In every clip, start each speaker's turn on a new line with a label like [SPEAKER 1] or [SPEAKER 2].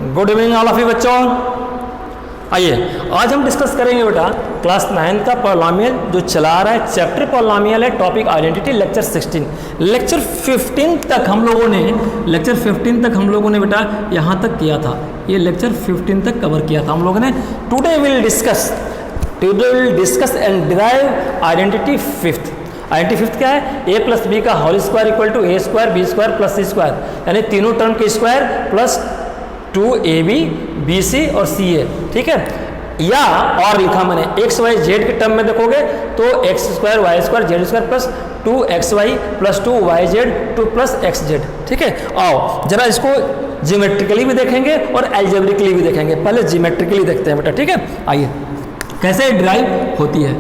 [SPEAKER 1] Good evening all of you बच्चों। आइए आज हम डिस्कस करेंगे बेटा क्लास 9 का पॉलिनोमियल जो चला रहा है चैप्टर पॉलिनोमियल है, टॉपिक आइडेंटिटी, लेक्चर 16। लेक्चर 15 तक हम लोगों ने बेटा यहाँ तक किया था, ये लेक्चर 15 तक कवर किया था हम लोगों ने। Today will discuss and derive identity fifth. Identity fifth क्या है? ए प्लस बी का whole square equal to A square B square plus C square, यानी तीनों टर्म के स्क्वायर प्लस 2ab bc और ca, ठीक है। या और लिखा मैंने एक्स वाई जेड के टर्म में देखोगे तो X square Y square Z square plus 2xy plus 2yz 2 plus xz, ठीक है। आओ जरा इसको ज्योमेट्रिकली भी देखेंगे और एल्जेब्रिकली भी देखेंगे। पहले ज्योमेट्रिकली देखते हैं बेटा, ठीक है। आइए कैसे ड्राइव होती है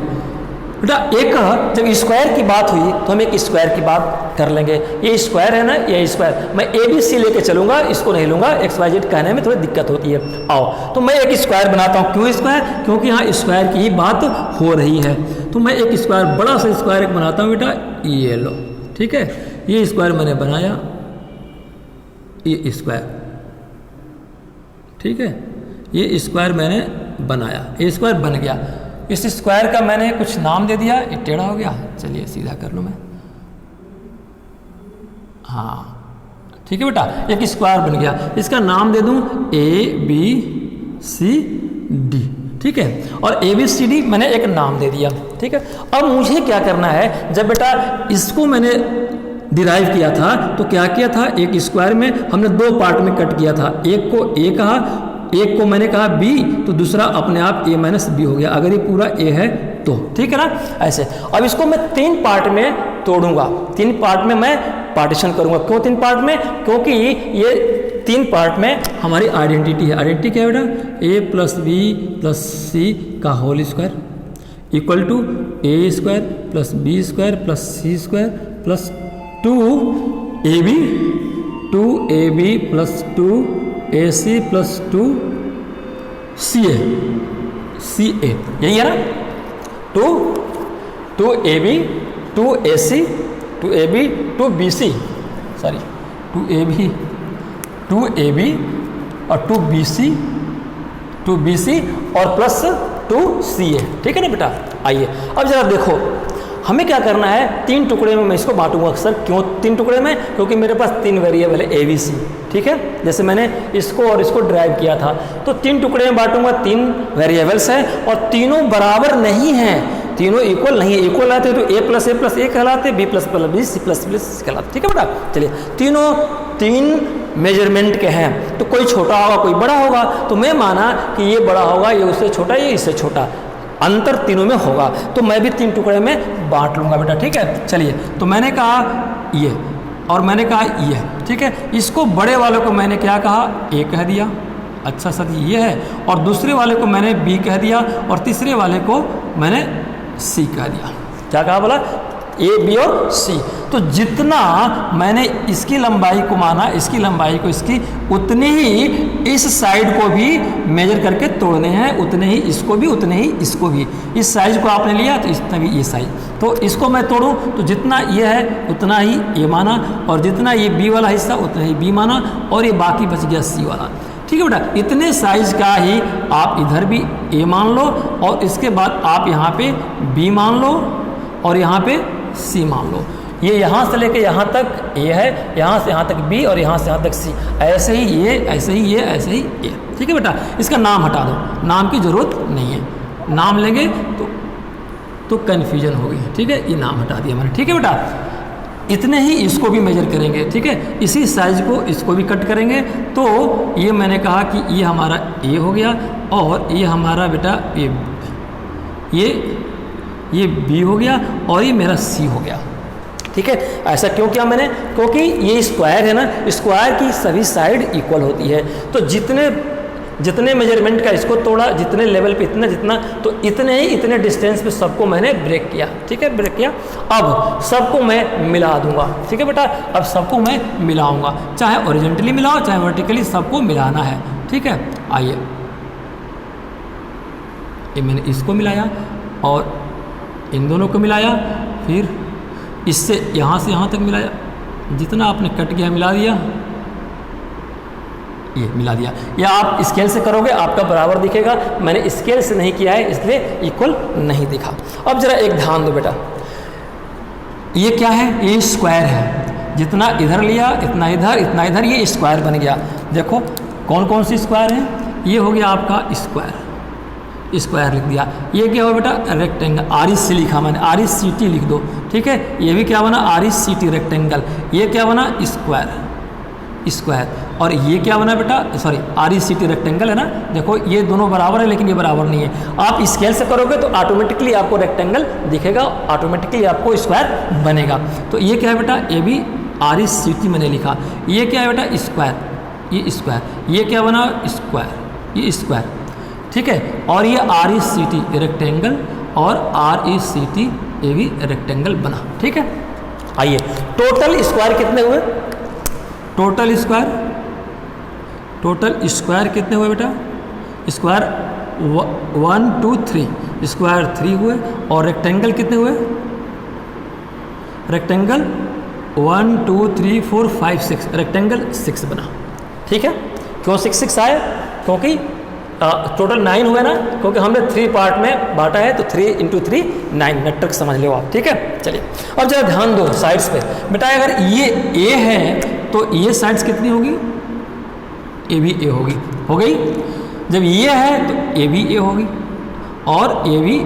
[SPEAKER 1] बेटा। एक जब स्क्वायर की बात हुई तो हम एक स्क्वायर की बात कर लेंगे। ये स्क्वायर है ना, ये स्क्वायर मैं ए बी सी लेके चलूंगा, इसको नहीं लूंगा, एक्स वाई जेड कहने में थोड़ी दिक्कत होती है। आओ तो मैं एक स्क्वायर बनाता हूँ। क्यों स्क्वायर? क्योंकि यहाँ स्क्वायर की ही बात हो रही है। तो मैं एक स्क्वायर, बड़ा सा स्क्वायर एक बनाता हूँ बेटा, ये लो, ठीक है। ये स्क्वायर मैंने बनाया, ये स्क्वायर, ठीक है। ये स्क्वायर मैंने बनाया, ये स्क्वायर बन गया। इस स्क्वायर का मैंने कुछ नाम दे दिया, ये टेढ़ा हो गया, चलिए सीधा कर लूँ मैं, हाँ ठीक है बेटा। एक स्क्वायर बन गया, इसका नाम दे दूँ ए बी सी डी, ठीक है। और ए बी सी डी मैंने एक नाम दे दिया, ठीक है। अब मुझे क्या करना है, जब बेटा इसको मैंने डिराइव किया था तो क्या किया था, एक स्क्वायर में हमने दो पार्ट में कट किया था। एक को ए कहा, एक को मैंने कहा बी, तो दूसरा अपने आप ए माइनस बी हो गया, अगर ये पूरा ए है तो, ठीक है ना। ऐसे अब इसको मैं 3 पार्ट में तोड़ूंगा, 3 पार्ट में मैं पार्टीशन करूंगा। क्यों 3 पार्ट में? क्योंकि ये 3 पार्ट में हमारी आइडेंटिटी है। आइडेंटिटी क्या है बेटा? A plus B plus C का whole square equal to A square plus B square plus C square plus 2ab plus 2ac plus 2ca, यही है ना। 2ab 2ac 2bc और 2bc और प्लस 2ca, ठीक है ना बेटा। आइए अब जरा देखो हमें क्या करना है। 3 टुकड़े में मैं इसको बांटूंगा अक्सर। क्यों 3 टुकड़े में? क्योंकि मेरे पास 3 वेरिएबल है ए बी सी, ठीक है। जैसे मैंने इसको और इसको ड्राइव किया था तो 3 टुकड़े में बांटूंगा। 3 वेरिएबल्स हैं और तीनों बराबर नहीं हैं, तीनों इक्वल नहीं है। इक्वल आते तो ए प्लस ए कहलाते, B plus B C plus कहलाते, ठीक है बेटा। चलिए तीनों 3 मेजरमेंट के हैं, तो कोई छोटा होगा कोई बड़ा होगा। तो मैं माना कि ये बड़ा होगा, ये उससे छोटा, ये इससे छोटा, अंतर तीनों में होगा। तो मैं भी 3 टुकड़े में बांट लूंगा बेटा, ठीक है। चलिए तो मैंने कहा ये और मैंने कहा ये, ठीक है। इसको बड़े वाले को मैंने क्या कहा, ए कह दिया, अच्छा सर ये है। और दूसरे वाले को मैंने बी कह दिया और तीसरे वाले को मैंने सी कह दिया। क्या कहा बोला? ए बी और सी। तो जितना मैंने इसकी लंबाई को माना, इसकी लंबाई को इसकी, उतनी ही इस साइड को भी मेजर करके तोड़ने हैं, उतने ही इसको भी, उतने ही इसको भी। इस साइज को आपने लिया तो इतना भी ये साइज, तो इसको मैं तोड़ूं तो जितना ये है उतना ही ए माना, और जितना ये बी वाला हिस्सा उतना ही बी माना, और ये बाकी बच गया सी वाला, ठीक है बेटा। इतने साइज का ही आप इधर भी ए मान लो और इसके बाद आप यहाँ पे बी मान लो और यहाँ पे सी मान लो। ये यहाँ से लेके यहाँ तक ए है, यहाँ से यहाँ तक बी और यहाँ से यहाँ तक सी, ऐसे ही ये, ऐसे ही ये, ऐसे ही ये, ठीक है बेटा। इसका नाम हटा दो, नाम की ज़रूरत नहीं है। नाम लेंगे तो कन्फ्यूजन होगी, ठीक है। ये नाम हटा दिया मैंने, ठीक है बेटा। इतने ही इसको भी मेजर करेंगे, ठीक है। इसी साइज को इसको भी कट करेंगे। तो ये मैंने कहा कि ये हमारा ए हो गया और ये हमारा बेटा ये बी हो गया और ये मेरा सी हो गया, ठीक है। ऐसा क्यों किया मैंने? क्योंकि ये स्क्वायर है ना, स्क्वायर की सभी साइड इक्वल होती है। तो जितने मेजरमेंट का इसको तोड़ा, जितने लेवल पे जितना तो इतने डिस्टेंस पे सबको मैंने ब्रेक किया, ठीक है, ब्रेक किया। अब सबको मैं मिला दूंगा, ठीक है बेटा। अब सबको मैं मिलाऊंगा, चाहे ओरिजेंटली मिलाओ चाहे वर्टिकली, सबको मिलाना है, ठीक है। आइए ये मैंने इसको मिलाया और इन दोनों को मिलाया, फिर इससे यहाँ से यहाँ तक मिलाया, जितना आपने कट गया मिला दिया, ये मिला दिया। या आप स्केल से करोगे आपका बराबर दिखेगा, मैंने स्केल से नहीं किया है इसलिए इक्वल नहीं दिखा। अब जरा एक ध्यान दो बेटा, ये क्या है, ये स्क्वायर है, जितना इधर लिया इतना इधर इतना इधर, ये स्क्वायर बन गया। देखो कौन कौन सी स्क्वायर है, ये हो गया आपका स्क्वायर, स्क्वायर लिख दिया। ये क्या हुआ बेटा, रेक्टेंगल, REC लिखा मैंने, RECT लिख दो, ठीक है। ये भी क्या बना, RECT रेक्टेंगल। ये क्या बना, स्क्वायर, स्क्वायर। और ये क्या बना बेटा, सॉरी RECT रेक्टेंगल है ना। देखो ये दोनों बराबर है लेकिन ये बराबर नहीं है। आप स्केल से करोगे तो ऑटोमेटिकली आपको रेक्टेंगल दिखेगा, ऑटोमेटिकली आपको स्क्वायर बनेगा। तो ये क्या है बेटा, ये भी RECT मैंने लिखा। ये क्या है बेटा, स्क्वायर, ये स्क्वायर। ये क्या बना, स्क्वायर, ये स्क्वायर, ठीक है। और ये RECT रेक्टेंगल और RECT ये भी रेक्टेंगल बना, ठीक है। आइए टोटल स्क्वायर कितने हुए, टोटल स्क्वायर कितने हुए बेटा, स्क्वायर 1 2 3, स्क्वायर 3 हुए। और रेक्टेंगल कितने हुए, रेक्टेंगल 1 2 3 4 5 6, रेक्टेंगल 6 बना, ठीक है। क्यों 6 6 आए, क्योंकि टोटल 9 हुए ना, क्योंकि हमने 3 पार्ट में बांटा है, तो 3 × 3 9, नेटवर्क समझ लो आप, ठीक है। चलिए अब जरा ध्यान दो साइड्स पे बेटा, अगर ये A है तो ये साइड्स कितनी होगी, A भी A होगी, हो गई। जब ये है तो A भी A होगी और A भी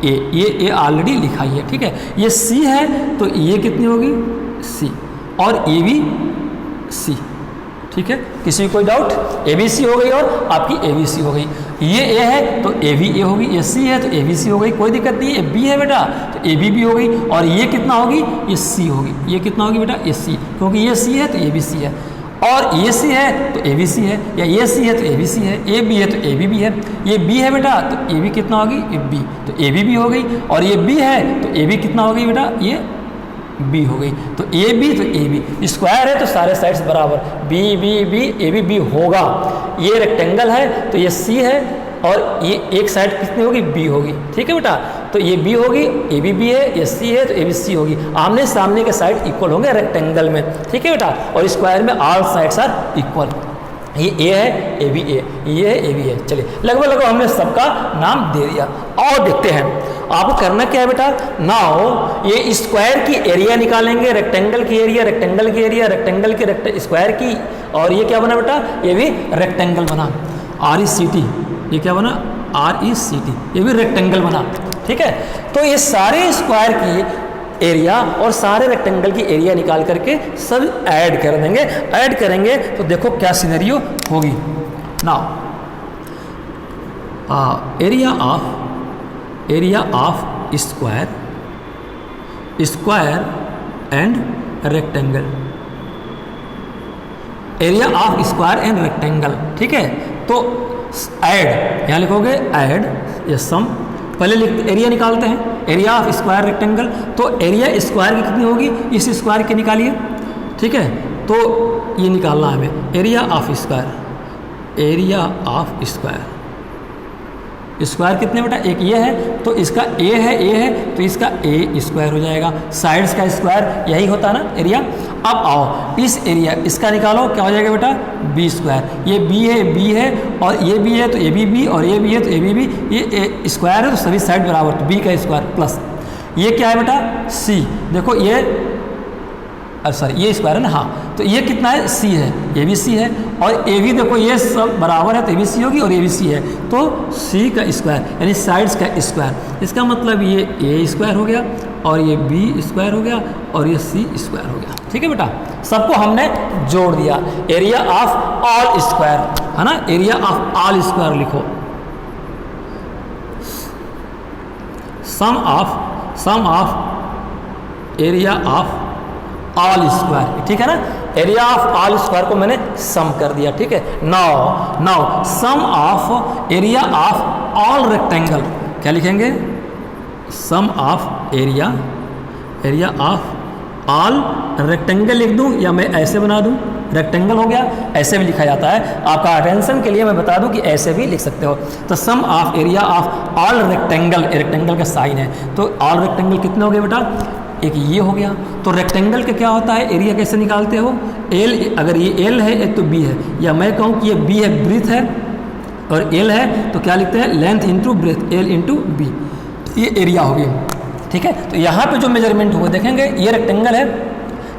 [SPEAKER 1] A, ये A ऑलरेडी लिखा ही है, ठीक है। ये C है तो ये कितनी होगी, C, और A भी C, ठीक है। किसी को कोई डाउट, ABC हो गई और आपकी ABC हो गई। ये A है तो A भी A होगी, ये C है तो ABC हो गई, कोई दिक्कत नहीं है। B है बेटा तो AB भी हो गई। और ये कितना होगी, ये C होगी। ये कितना होगी बेटा, ये C, क्योंकि ये C है तो ये भी C है, और ये C है तो ABC है, या ये C है तो ABC है, ये B है तो AB भी है। ये B है बेटा तो A भी कितना होगी, ये B, तो AB भी हो गई। और ये B है तो AB कितना होगी बेटा, ये B हो गई। तो AB तो AB, स्क्वायर है तो सारे साइड्स बराबर, B B B AB B होगा। ये रेक्टेंगल है तो ये C है, और ये एक साइड कितनी होगी, B होगी, ठीक है बेटा। तो ये B होगी, AB B है, ये C है तो AB C होगी। आमने सामने के साइड इक्वल होंगे रेक्टेंगल में, ठीक है बेटा। और स्क्वायर में ऑल साइड्स आर इक्वल। ये A है, A भी A, ये है A भी है। चलिए लगभग हमने सबका नाम दे दिया। और देखते हैं आपको करना क्या है बेटा, नाउ ये स्क्वायर की एरिया निकालेंगे, रेक्टेंगल की एरिया, रेक्टेंगल की एरिया, रेक्टेंगल की स्क्वायर की। और ये क्या बना बेटा, ये भी रेक्टेंगल बना, RECT, ये क्या बना, RECT, ये भी रेक्टेंगल बना, ठीक है। तो ये सारे स्क्वायर की एरिया और सारे रेक्टेंगल की एरिया निकाल करके सब ऐड कर देंगे। ऐड करेंगे तो देखो क्या सिनेरियो होगी। Now area of square and rectangle, area of square and rectangle, ठीक है। तो ऐड यहाँ लिखोगे, ऐड या सम, पहले लिख एरिया निकालते हैं, एरिया ऑफ स्क्वायर रेक्टेंगल। तो एरिया स्क्वायर की कितनी होगी, इस स्क्वायर की निकालिए, ठीक है। तो ये निकालना है हमें, area of square, area of square, square कितने बेटा, एक ये है तो इसका A है तो इसका A स्क्वायर हो जाएगा। साइड्स का स्क्वायर यही होता है ना एरिया। अब आओ इस एरिया, इसका निकालो, क्या हो जाएगा बेटा, B स्क्वायर। ये B है और ये B है तो ये भी B, और ये B है तो ये भी B। ये स्क्वायर है तो सभी साइड बराबर, तो B का स्क्वायर प्लस ये क्या है बेटा, C। देखो ये सॉरी ये स्क्वायर है ना, हाँ। तो ये कितना है, C है, ये भी C है, और ये भी देखो ये सब बराबर है तो ये भी C होगी और ये भी C है, तो C का स्क्वायर यानी साइड्स का स्क्वायर। इसका मतलब ये A स्क्वायर हो गया और ये B स्क्वायर हो गया और ये C स्क्वायर हो गया, ठीक है बेटा। सबको हमने जोड़ दिया। एरिया ऑफ ऑल स्क्वायर है ना, एरिया ऑफ ऑल स्क्वायर लिखो, sum of area of all square, ठीक है ना। एरिया ऑफ ऑल स्क्वायर को मैंने सम कर दिया, ठीक है। Now sum of area of all rectangle, क्या लिखेंगे, sum of area of all rectangle लिख दूं या मैं ऐसे बना दूं, रेक्टेंगल हो गया, ऐसे भी लिखा जाता है। आपका अटेंशन के लिए मैं बता दूं कि ऐसे भी लिख सकते हो। तो sum of area of all rectangle, rectangle का साइन है तो ऑल रेक्टेंगल कितने हो गए बेटा, एक ये हो गया। तो रेक्टेंगल का क्या होता है, एरिया कैसे निकालते हो, एल, अगर ये एल है एक तो बी है, या मैं कहूँ कि ये बी है ब्रीथ है और एल है, तो क्या लिखते हैं length into breadth, L into B, ये एरिया हो गई। ठीक है, तो यहाँ पे जो मेजरमेंट होगा देखेंगे, ये रेक्टेंगल है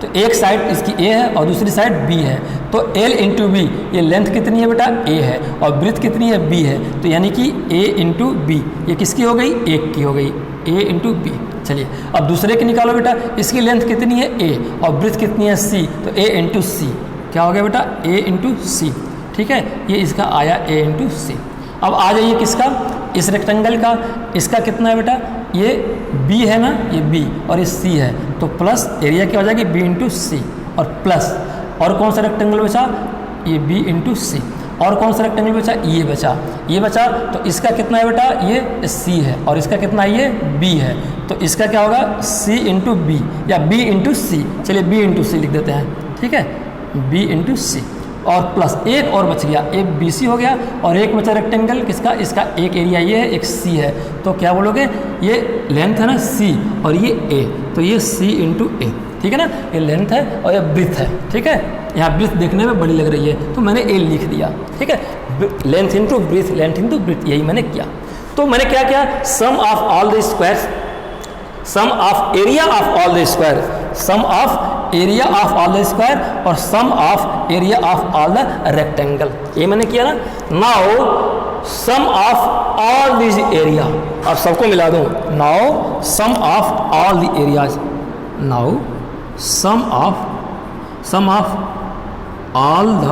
[SPEAKER 1] तो एक साइड इसकी ए है और दूसरी साइड बी है, तो एल इंटू बी, ये लेंथ कितनी है बेटा, ए है, और ब्रीथ कितनी है, बी है, तो यानी कि ए इंटू बी, ये किसकी हो गई, एक की हो गई, ए इंटू बी। चलिए अब दूसरे की निकालो बेटा, इसकी लेंथ कितनी है ए और ब्रीथ कितनी है सी, तो ए इंटू सी, क्या हो गया बेटा, ए इंटू सी। ठीक है, ये इसका आया ए इंटू सी। अब आ जाइए किसका, इस रेक्टेंगल का, इसका कितना है बेटा, ये b है ना, ये b और ये c है, तो प्लस एरिया क्या हो जाएगी b इंटू सी, और प्लस, और कौन सा रेक्टेंगल बचा, ये b इंटू सी, और कौन सा रेक्टेंगल बचा, ये बचा, तो इसका कितना है बेटा, ये c है, और इसका कितना है, ये b है, तो इसका क्या होगा c इंटू बी या b इंटू सी। चलिए b इंटू सी लिख देते हैं, ठीक है, b इंटू सी, और प्लस एक और बच गया, एक बी सी हो गया, और एक बचा रेक्टेंगल किसका, इसका एक एरिया ये है, एक सी है, तो क्या बोलोगे, ये लेंथ है ना सी और ये ए, तो ये सी इंटू ए, ठीक है ना, ये लेंथ है और ये ब्रीथ है। ठीक है, यहाँ ब्रीथ देखने में बड़ी लग रही है तो मैंने ए लिख दिया। ठीक है, length into breadth, length into breadth, यही मैंने किया। तो मैंने क्या किया, sum of all the squares, sum of area of all the square, sum of area of all the square और sum of area of all the rectangle, ये मैंने किया ना। Now sum of all this area, अब सबको मिला दूं, now sum of all the areas, now sum of all the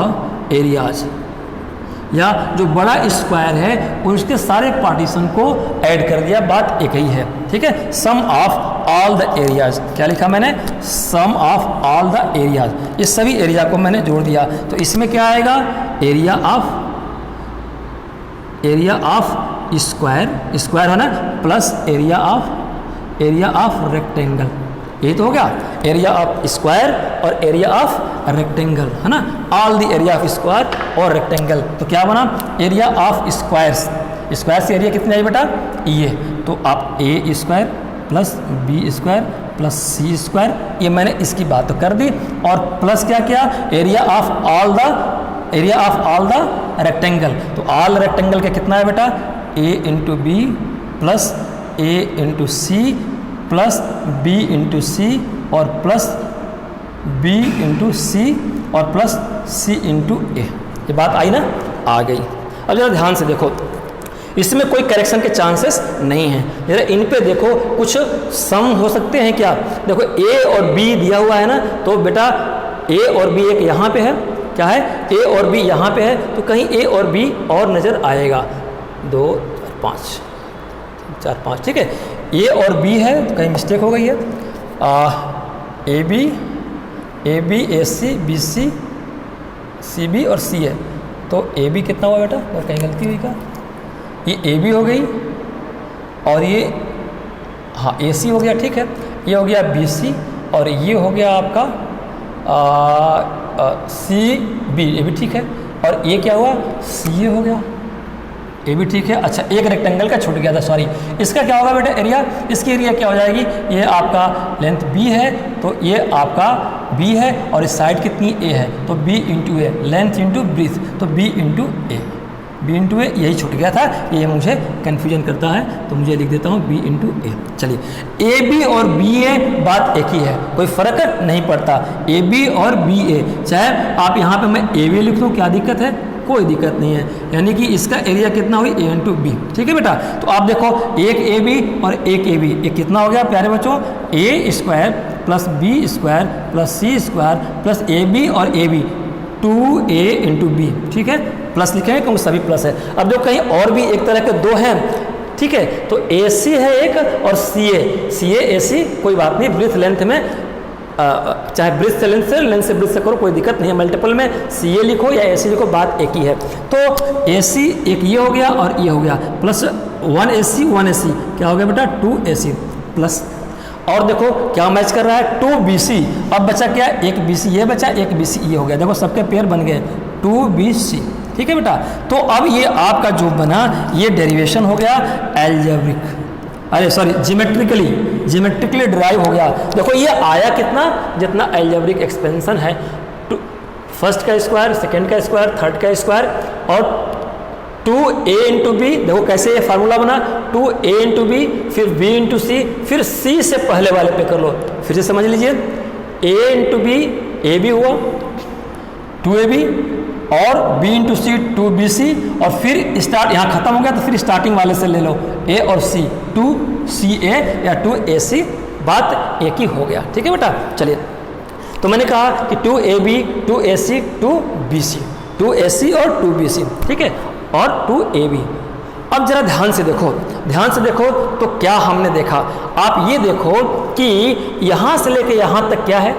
[SPEAKER 1] areas, या जो बड़ा स्क्वायर है उसके सारे पार्टीशन को ऐड कर दिया, बात एक ही है। ठीक है, सम ऑफ ऑल द एरियाज, क्या लिखा मैंने, सम ऑफ ऑल द एरियाज, इस सभी एरिया को मैंने जोड़ दिया, तो इसमें क्या आएगा, एरिया ऑफ स्क्वायर, स्क्वायर है ना, प्लस एरिया ऑफ रेक्टेंगल, यही तो हो गया, एरिया ऑफ स्क्वायर और एरिया ऑफ रेक्टेंगल, है ना, all the area of square और रेक्टेंगल, तो क्या बना, एरिया ऑफ स्क्वायर्स, स्क्वायर से एरिया कितनी आई बेटा, ये, तो आप A square plus B square plus C square, ये मैंने इसकी बात तो कर दी, और प्लस क्या किया, area of all the rectangle, तो ऑल रेक्टेंगल का कितना है बेटा, A into B plus A into C plus B into C और प्लस बी इंटू सी और प्लस सी इंटू ए, ये बात आई ना, आ गई। अब जरा ध्यान से देखो, इसमें कोई करेक्शन के चांसेस नहीं हैं, जरा इन पे देखो, कुछ सम हो सकते हैं क्या, देखो ए और बी दिया हुआ है ना, तो बेटा ए और बी एक यहाँ पे है, क्या है, ए और बी यहाँ पे है, तो कहीं ए और बी और नज़र आएगा, 2 4 5, ठीक है, ए और बी है, तो कहीं मिस्टेक हो गई है, A B A C B C B और सी है, तो ए बी कितना हुआ बेटा, और कहीं गलती हुई क्या, ये ए बी हो गई और ये हाँ ए सी हो गया, ठीक है, ये हो गया बी सी और ये हो गया आपका सी बी, ये भी ठीक है, और ये क्या हुआ, सी ए हो गया, ये भी ठीक है। अच्छा, एक रेक्टेंगल का छूट गया था, सॉरी, इसका क्या होगा बेटा एरिया, इसकी एरिया क्या हो जाएगी, ये आपका लेंथ b है, तो ये आपका b है और इस साइड कितनी a है, तो b इंटू ए, लेंथ इंटू ब्रीथ, तो b इंटू ए, यही छूट गया था, ये मुझे कन्फ्यूजन करता है, तो मुझे लिख देता हूँ b इंटू ए। चलिए, ए बी और बी ए बात एक ही है, कोई फ़र्क नहीं पड़ता, ए बी और बी ए, चाहे आप यहाँ पे मैं ए बी लिख दूँ, क्या दिक्कत है, कोई दिक्कत नहीं है, यानी कि इसका एरिया कितना हुई, ए इंटू बी, ठीक है बेटा। तो आप देखो, एक ए बी और एक ए बी, ये कितना हो गया प्यारे बच्चों, A square plus B square plus C square plus A B और A B, 2a into B, ठीक है, प्लस लिखेंगे क्योंकि सभी प्लस है। अब देखो कहीं और भी एक तरह के दो हैं, ठीक है, तो ए सी है एक और सी ए सी, कोई बात नहीं, ब्रीथ लेंथ में चाहे ब्रीथ से लेंथ से ब्रीथ से करो, कोई दिक्कत नहीं है, मल्टीपल में सी ए लिखो या ए सी लिखो, बात एक ही है। तो ए सी एक ये हो गया और ये हो गया, प्लस 1AC क्या हो गया बेटा, 2AC प्लस, और देखो क्या मैच कर रहा है, 2BC, अब बचा क्या, एक BC ये बचा, एक BC ये हो गया, देखो सबके पेयर बन गए, 2BC, ठीक है बेटा। तो अब ये आपका जो बना, ये डेरिवेशन हो गया एल्जेब्रिक, अरे सॉरी जियोमेट्रिकली ड्राइव हो गया। देखो ये आया कितना, जितना एल्जेब्रिक एक्सपेंशन है, फर्स्ट का स्क्वायर, सेकेंड का स्क्वायर, थर्ड का स्क्वायर और 2a इंटू बी। देखो कैसे ये फार्मूला बना, 2a इंटू बी, फिर b इंटू सी, फिर c से पहले वाले पे कर लो। फिर से समझ लीजिए, a into B A B हुआ 2ab और b इंटू सी 2bc, और फिर स्टार्ट यहाँ खत्म हो गया तो फिर स्टार्टिंग वाले से ले लो a और c, 2ca या 2ac, बात एक ही हो गया। ठीक है बेटा, चलिए तो मैंने कहा कि 2ab 2ac 2bc, 2ac और 2bc, ठीक है, और 2ab। अब जरा ध्यान से देखो तो क्या हमने देखा। आप ये देखो कि यहाँ से लेके यहाँ तक क्या है,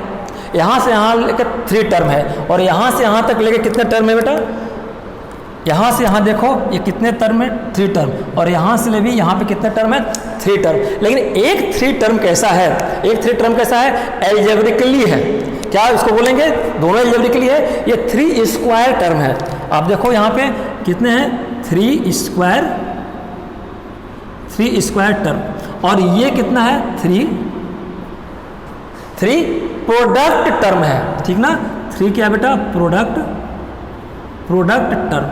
[SPEAKER 1] यहाँ से यहाँ लेकर 3 टर्म है, और यहाँ से यहाँ तक लेके कितने टर्म है बेटा, यहाँ से यहाँ देखो ये कितने टर्म है, 3 टर्म, और यहाँ से ले भी यहाँ पे कितने टर्म है, 3 टर्म। लेकिन एक 3 टर्म कैसा है, एल्जेब्रिकली है। क्या इसको बोलेंगे, दोनों एल्जेब्रिकली है। ये 3 स्क्वायर टर्म है। आप देखो यहाँ पे कितने हैं, 3 स्क्वायर टर्म, और ये कितना है, 3 प्रोडक्ट टर्म है, ठीक ना। 3 क्या बेटा, प्रोडक्ट टर्म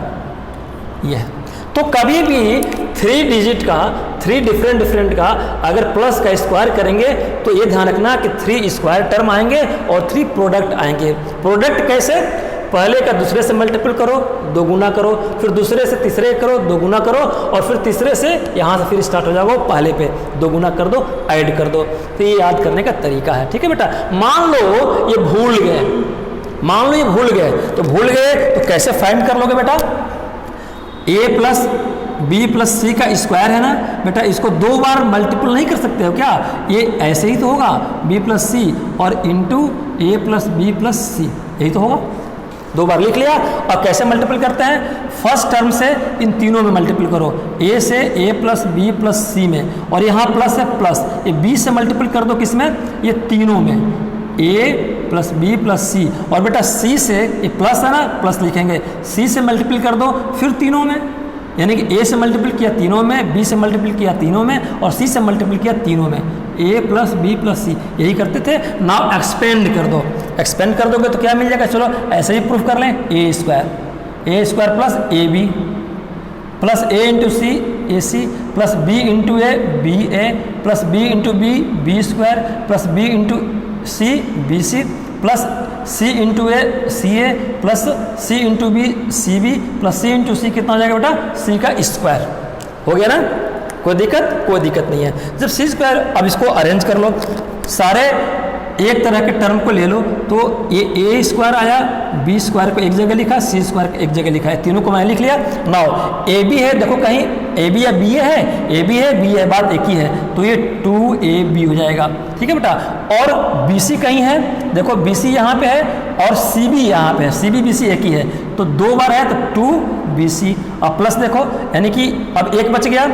[SPEAKER 1] ये है। तो कभी भी 3 डिजिट का, 3 डिफरेंट का अगर प्लस का स्क्वायर करेंगे तो ये ध्यान रखना कि 3 स्क्वायर टर्म आएंगे और 3 प्रोडक्ट आएंगे। प्रोडक्ट कैसे, पहले का दूसरे से मल्टीपल करो, 2 गुना करो, फिर दूसरे से तीसरे करो, 2 गुना करो, और फिर तीसरे से यहाँ से फिर स्टार्ट हो जाओ, पहले पे 2 गुना कर दो, ऐड कर दो। तो ये याद करने का तरीका है। ठीक है बेटा, मान लो ये भूल गए, तो भूल गए तो कैसे फाइंड कर लोगे बेटा, a plus B plus C का स्क्वायर है ना बेटा, इसको 2 बार मल्टीपल नहीं कर सकते हो क्या, ये ऐसे ही तो होगा, b प्लस सी और इंटू ए प्लस बी प्लस सी, यही तो होगा। 2 बार लिख लिया। और कैसे मल्टीपल करते हैं, फर्स्ट टर्म से इन तीनों में मल्टीपल करो, a से a प्लस बी प्लस सी में, और यहाँ प्लस है प्लस, ये b से मल्टीपल कर दो किसमें, ये तीनों में, a प्लस बी प्लस सी, और बेटा c से, ये प्लस है ना, प्लस लिखेंगे, c से मल्टीपल कर दो फिर तीनों में, यानी कि a से मल्टीपल किया तीनों में, b से मल्टीपल किया तीनों में, और c से मल्टीपल किया तीनों में, a प्लस बी प्लस सी, यही करते थे। नाउ एक्सपेंड कर दोगे तो क्या मिल जाएगा, चलो ऐसे ही प्रूफ कर लें, a square plus A B plus a into C A C plus b into A B A plus b into B square plus b into C B C plus c into A C A plus c into B C B plus c into C कितना हो जाएगा बेटा, c का square. हो गया ना, कोई दिक्कत नहीं है। जब c स्क्वायर, अब इसको अरेंज कर लो, सारे एक तरह के टर्म को ले लो, तो ये a स्क्वायर आया, b स्क्वायर को एक जगह लिखा, c स्क्वायर को एक जगह लिखा है, तीनों को मैंने लिख लिया। नाउ ए बी है, देखो कहीं ए बी या बी है, बी है, बात एक ही है, तो ये 2ab हो जाएगा। ठीक है बेटा, और bc कहीं है, देखो bc यहाँ पे है और cb यहाँ पे है, cb bc एक ही है, तो 2 बार है तो 2bc, अब प्लस देखो, यानी कि अब एक बच गया,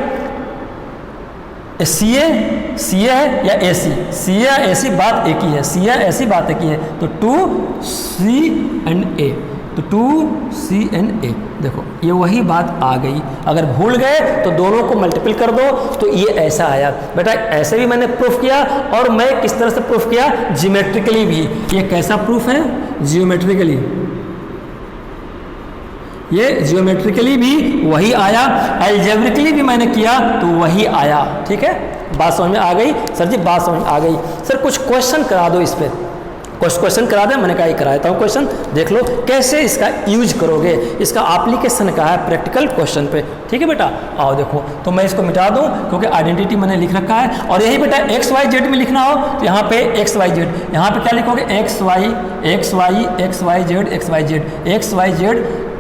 [SPEAKER 1] सी ए है या ए सी या ए सी, बात एक ही है, सी या ऐसी बात एक ही है, तो 2CNA, तो 2CNA, देखो ये वही बात आ गई। अगर भूल गए तो दोनों को मल्टीपल कर दो, तो ये ऐसा आया बेटा। ऐसे भी मैंने प्रूफ किया, और मैं किस तरह से प्रूफ किया, ज्योमेट्रिकली भी। ये कैसा प्रूफ है, ज्योमेट्रिकली, ये ज्योमेट्रिकली भी वही आया, एल्जेब्रिकली भी मैंने किया तो वही आया। ठीक है, बात समझ में आ गई सर जी, बात समझ में आ गई। सर कुछ क्वेश्चन करा दो इस पर, कुछ क्वेश्चन करा दें। मैंने कहा ये करा देता हूँ क्वेश्चन, देख लो कैसे इसका यूज करोगे, इसका एप्लीकेशन का है प्रैक्टिकल क्वेश्चन पे। ठीक है बेटा, आओ देखो, तो मैं इसको मिटा दूँ क्योंकि आइडेंटिटी मैंने लिख रखा है, और यही बेटा एक्स वाई जेड में लिखना हो तो यहाँ पे एक्स वाई जेड, यहाँ पे क्या लिखोगे,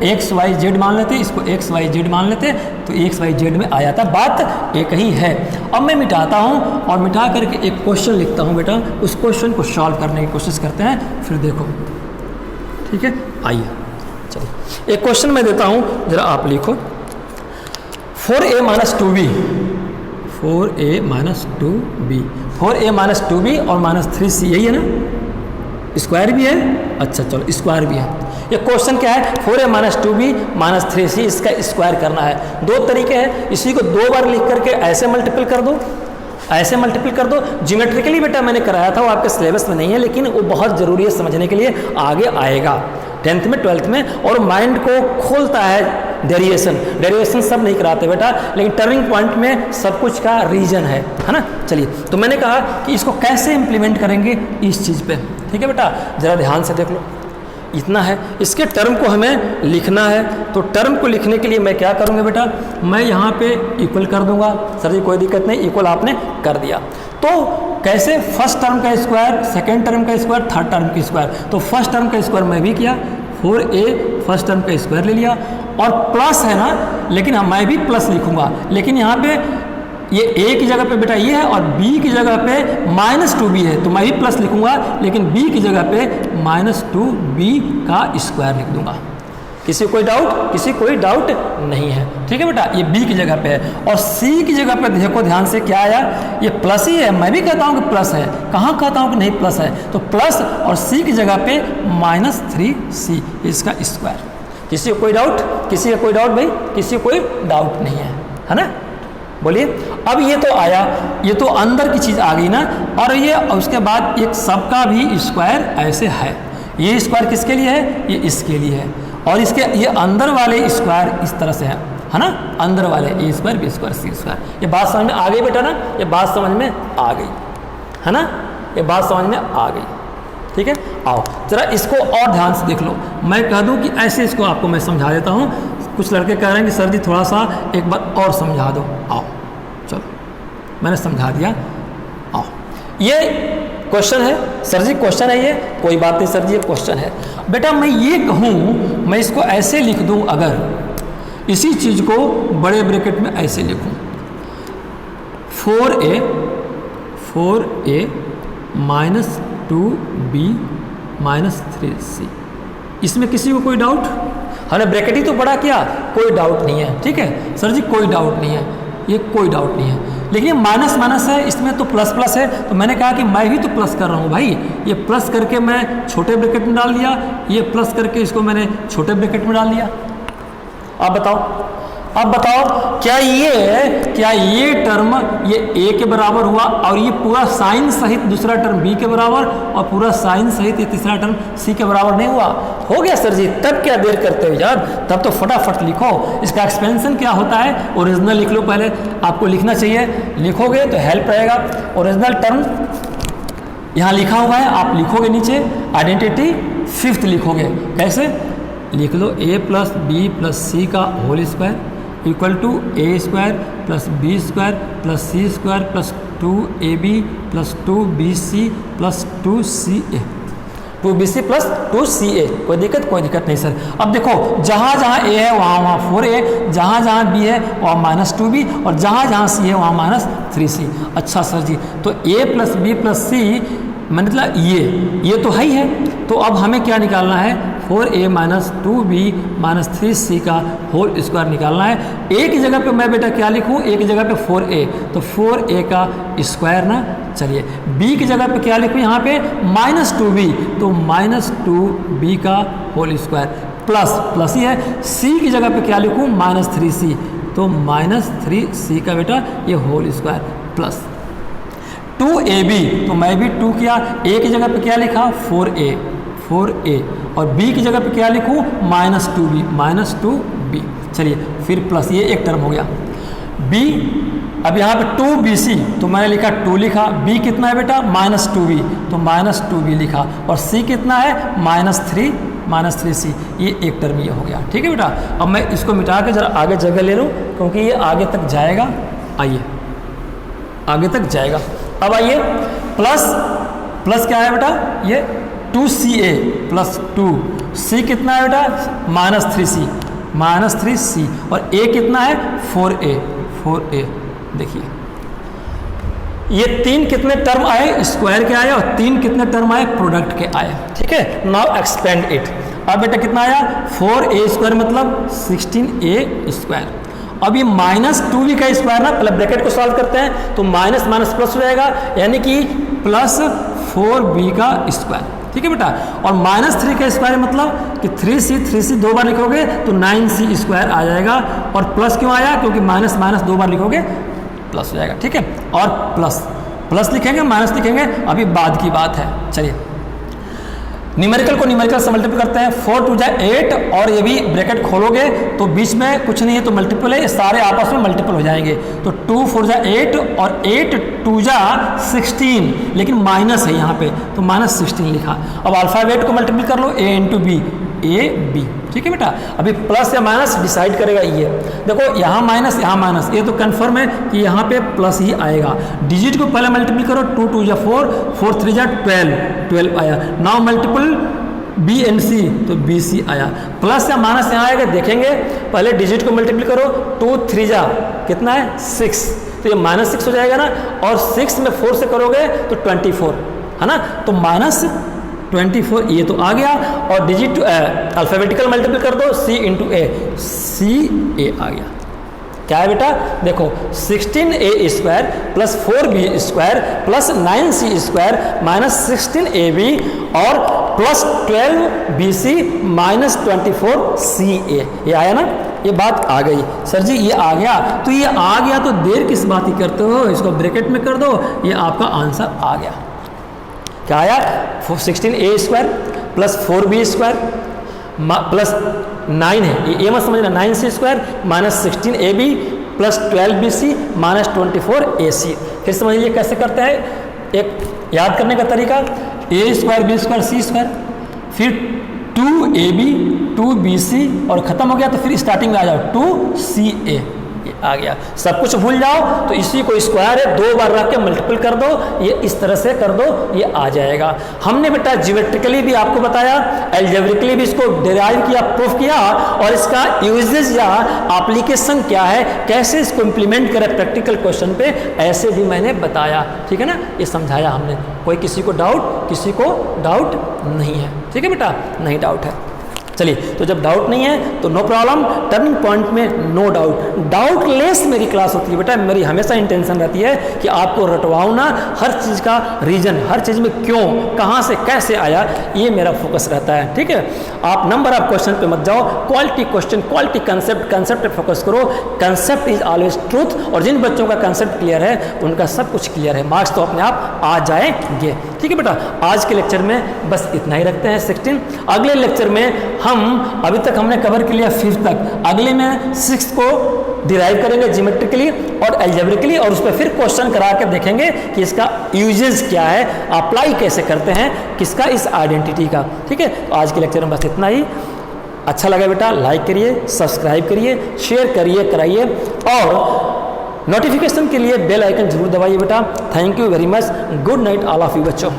[SPEAKER 1] एक्स वाई जेड मान लेते, इसको एक्स वाई जेड मान लेते, तो एक्स वाई जेड में आ जाता, बात एक ही है। अब मैं मिटाता हूँ और मिटा करके एक क्वेश्चन लिखता हूँ बेटा, उस क्वेश्चन को सॉल्व करने की कोशिश करते हैं, फिर देखो। ठीक है, आइए चलिए एक क्वेश्चन मैं देता हूँ, जरा आप लिखो, 4a minus 2b, 4a minus 2b, 4a minus 2b और माइनस 3c, यही है ना, स्क्वायर भी है, अच्छा चलो स्क्वायर भी है। ये क्वेश्चन क्या है, 4a minus 2b minus 3c, इसका स्क्वायर करना है। 2 तरीके हैं, इसी को 2 बार लिख करके ऐसे मल्टीपल कर दो, ऐसे मल्टीपल कर दो। ज्योमेट्रिकली बेटा मैंने कराया था, वो आपके सिलेबस में नहीं है, लेकिन वो बहुत ज़रूरी है समझने के लिए, आगे आएगा 10th में 12th में, और माइंड को खोलता है डेरिवेशन सब नहीं कराते बेटा, लेकिन टर्निंग पॉइंट में सब कुछ का रीजन है ना। चलिए, तो मैंने कहा कि इसको कैसे इम्प्लीमेंट करेंगे इस चीज़ पे, ठीक है बेटा, ज़रा ध्यान से देख लो। इतना है, इसके टर्म को हमें लिखना है, तो टर्म को लिखने के लिए मैं क्या करूँगा बेटा, मैं यहाँ पे इक्वल कर दूंगा। सर जी कोई दिक्कत नहीं, इक्वल आपने कर दिया। तो कैसे, फर्स्ट टर्म का स्क्वायर, सेकेंड टर्म का स्क्वायर, थर्ड टर्म का स्क्वायर। तो फर्स्ट टर्म का स्क्वायर मैं भी किया, 4a फर्स्ट टर्म का स्क्वायर ले लिया, और प्लस है ना, लेकिन मैं भी प्लस लिखूंगा, लेकिन यहाँ पे ये a की जगह पे बेटा ये है और b की जगह पे -2b है, तो मैं भी प्लस लिखूंगा, लेकिन b की जगह पे -2b का स्क्वायर लिख दूंगा। किसी कोई डाउट? किसी कोई डाउट नहीं है, ठीक है बेटा, ये b की जगह पे है। और c की जगह पे देखो ध्यान से, क्या आया, ये प्लस ही है, मैं भी कहता हूँ कि प्लस है, कहाँ कहता हूँ कि नहीं प्लस है, तो प्लस, और c की जगह पे -3c इसका स्क्वायर। किसी को कोई डाउट? किसी का कोई डाउट भाई? किसी को कोई डाउट नहीं है ना, बोलिए। अब ये तो आया, ये तो अंदर की चीज़ आ गई ना, और ये उसके बाद एक सबका भी स्क्वायर ऐसे है, ये स्क्वायर किसके लिए है, ये इसके लिए है, और इसके ये अंदर वाले स्क्वायर इस तरह से है ना, अंदर वाले ए स्क्वायर बी स्क्वायर सी स्क्वायर। ये बात समझ में आ गई बेटा ना, ये बात समझ में आ गई है ना, ये बात समझ में आ गई, ठीक है। आओ जरा इसको और ध्यान से देख लो, मैं कह दूं कि ऐसे इसको आपको मैं समझा देता हूँ। कुछ लड़के कह रहे हैं कि सर जी थोड़ा सा एक बार और समझा दो। आओ चलो, मैंने समझा दिया। आओ, ये क्वेश्चन है सर जी, क्वेश्चन है ये, कोई बात नहीं सर जी, ये क्वेश्चन है। बेटा मैं ये कहूँ, मैं इसको ऐसे लिख दूँ, अगर इसी चीज़ को बड़े ब्रैकेट में ऐसे लिखूँ, 4a -2b -3c, इसमें किसी को कोई डाउट? हमने ब्रैकेट ही तो पढ़ा किया, कोई डाउट नहीं है, ठीक है सर जी, कोई डाउट नहीं है, ये कोई डाउट नहीं है। लेकिन ये माइनस माइनस है, इसमें तो प्लस प्लस है, तो मैंने कहा कि मैं भी तो प्लस कर रहा हूँ भाई, ये प्लस करके मैं छोटे ब्रैकेट में डाल दिया, ये प्लस करके इसको मैंने छोटे ब्रैकेट में डाल दिया। अब बताओ क्या ये टर्म ये a के बराबर हुआ, और ये पूरा साइन सहित दूसरा टर्म b के बराबर, और पूरा साइन सहित ये तीसरा टर्म c के बराबर नहीं हुआ? हो गया सर जी, तब क्या देर करते हो यार, तब तो फटाफट लिखो। इसका एक्सपेंशन क्या होता है, ओरिजिनल लिख लो पहले, आपको लिखना चाहिए, लिखोगे तो हेल्प रहेगा। ओरिजिनल टर्म यहाँ लिखा हुआ है, आप लिखोगे नीचे, आइडेंटिटी फिफ्थ लिखोगे, कैसे लिख लो, a + b + c का whole square equal to a² + b² + c² + 2ab + 2bc + 2ca 2bc + 2ca। कोई दिक्कत नहीं सर। अब देखो जहाँ जहाँ a है वहाँ 4a, जहाँ जहाँ b है वहाँ -2b, और जहाँ जहाँ c है वहाँ -3c। अच्छा सर जी, तो a + b + c मतलब ये तो है ही है, तो अब हमें क्या निकालना है, 4a - 2b - 3c का होल स्क्वायर निकालना है। a की जगह पे मैं बेटा क्या लिखूँ, a की जगह पे 4a, तो 4a का स्क्वायर ना। चलिए b की जगह पे क्या लिखूँ, यहाँ पे -2b, तो -2b का होल स्क्वायर प्लस ही है। c की जगह पे क्या लिखूँ, -3c, तो -3c का बेटा ये होल स्क्वायर प्लस 2ab, तो मैं भी 2 किया, a की जगह पे क्या लिखा, 4a, और b की जगह पे क्या लिखूँ, -2b। चलिए फिर प्लस, ये एक टर्म हो गया। b, अब यहाँ पे 2bc, तो मैंने लिखा 2 लिखा, b कितना है बेटा, -2b, तो -2b लिखा, और c कितना है, -3c, ये एक टर्म ये हो गया, ठीक है बेटा। अब मैं इसको मिटा के जरा आगे जगह ले लूँ, क्योंकि ये आगे तक जाएगा। आइए आगे तक जाएगा। अब आइए प्लस क्या है बेटा, ये 2ca + 2c कितना है बेटा, -3c, और a कितना है, 4a। देखिए ये 3 कितने टर्म आए, स्क्वायर के आए, और 3 कितने टर्म आए, प्रोडक्ट के आए, ठीक है। Now expand it. अब बेटा कितना आया, 4a² मतलब 16a²। अब ये -2b का स्क्वायर ना, पहले ब्रैकेट को सॉल्व करते हैं, तो माइनस माइनस प्लस हो जाएगा, यानी कि +4b का स्क्वायर, ठीक है बेटा। और -3 का स्क्वायर मतलब कि 3c 2 बार लिखोगे तो 9c² आ जाएगा। और प्लस क्यों आया, क्योंकि माइनस 2 बार लिखोगे प्लस हो जाएगा, ठीक है। और प्लस प्लस लिखेंगे माइनस लिखेंगे अभी बाद की बात है। चलिए न्यूमेरिकल को न्यूमेरिकल से मल्टीप्लाई करते हैं, 4 2 जा 8 और ये भी ब्रैकेट खोलोगे तो बीच में कुछ नहीं है तो मल्टीपल है, सारे आपस में मल्टीपल हो जाएंगे। तो 2 4 जा 8 और 8 2 जा 16, लेकिन माइनस है यहाँ पे तो माइनस 16 लिखा। अब अल्फ़ाबेट को मल्टीपल कर लो, a into B, A B, ठीक है बेटा। अभी प्लस या माइनस डिसाइड करेगा ये। देखो यहाँ माइनस, ये तो कन्फर्म है कि यहाँ पे प्लस ही आएगा। डिजिट को पहले मल्टीपल करो, 2 2 जा 4, 4 3 जा 12 आया। नाउ मल्टीपल बी एंड सी तो बी सी आया। प्लस या माइनस यहाँ आएगा देखेंगे, पहले डिजिट को मल्टीपल करो, 2 3 जा कितना है 6, तो ये -6 हो जाएगा ना, और 6 में 4 से करोगे तो 24 है ना, तो -24 ये तो आ गया। और डिजिट अल्फ़ाबेटिकल मल्टीपल कर दो, c इंटू ए, सी ए आ गया। क्या है बेटा, देखो 16a² plus 4b² plus 9c² minus 16ab और प्लस 12bc माइनस 24ca, ये आया ना, ये बात आ गई। सर जी ये आ गया, तो ये आ गया तो देर किस बात की करते हो, इसको ब्रैकेट में कर दो, ये आपका आंसर आ गया। क्या आया, 16a² प्लस 4b² प्लस 9 है, ये मत समझना, 9c² minus 16ab plus 12bc minus 24ac। फिर समझिए कैसे करते हैं, एक याद करने का तरीका, a² b² c², फिर 2ab 2bc और ख़त्म हो गया तो फिर स्टार्टिंग में आ जाओ 2ca, आ गया। सब कुछ भूल जाओ तो इसी को स्क्वायर है 2 बार रख के मल्टीपल कर दो, ये इस तरह से कर दो, ये आ जाएगा। हमने बेटा ज्योमेट्रिकली भी आपको बताया, अलजेब्रिकली भी इसको डिराइव किया, प्रूफ किया, और इसका यूजेज या एप्लीकेशन क्या है, कैसे इसको इम्प्लीमेंट करें प्रैक्टिकल क्वेश्चन पे, ऐसे भी मैंने बताया, ठीक है ना, ये समझाया हमने। कोई किसी को डाउट नहीं है, ठीक है बेटा, नहीं डाउट है। चलिए, तो जब डाउट नहीं है तो नो प्रॉब्लम, टर्निंग पॉइंट में नो डाउट, डाउटलेस मेरी क्लास होती है बेटा। मेरी हमेशा इंटेंशन रहती है कि आपको रटवाऊँ ना, हर चीज़ का रीजन, हर चीज़ में क्यों, कहाँ से कैसे आया, ये मेरा फोकस रहता है, ठीक है। आप नंबर ऑफ क्वेश्चन पे मत जाओ, क्वालिटी क्वेश्चन, क्वालिटी कंसेप्ट पे फोकस करो। कंसेप्ट इज ऑलवेज ट्रूथ, और जिन बच्चों का कंसेप्ट क्लियर है उनका सब कुछ क्लियर है, मार्क्स तो अपने आप आ जाएंगे, ठीक है बेटा। आज के लेक्चर में बस इतना ही रखते हैं 16। अगले लेक्चर में हम अभी तक हमने कवर कर लिया 5th तक, अगले में 6th को डिराइव करेंगे ज्योमेट्रिकली और अलजेब्रिकली, और उस पर फिर क्वेश्चन करा के देखेंगे कि इसका यूजेस क्या है, अप्लाई कैसे करते हैं, किसका, इस आइडेंटिटी का, ठीक है। तो आज के लेक्चर में बस इतना ही। अच्छा लगा बेटा लाइक करिए, सब्सक्राइब करिए, शेयर करिए, कराइए, और नोटिफिकेशन के लिए बेल आइकन जरूर दबाइए बेटा। Thank you very much, good night all of you बच्चों।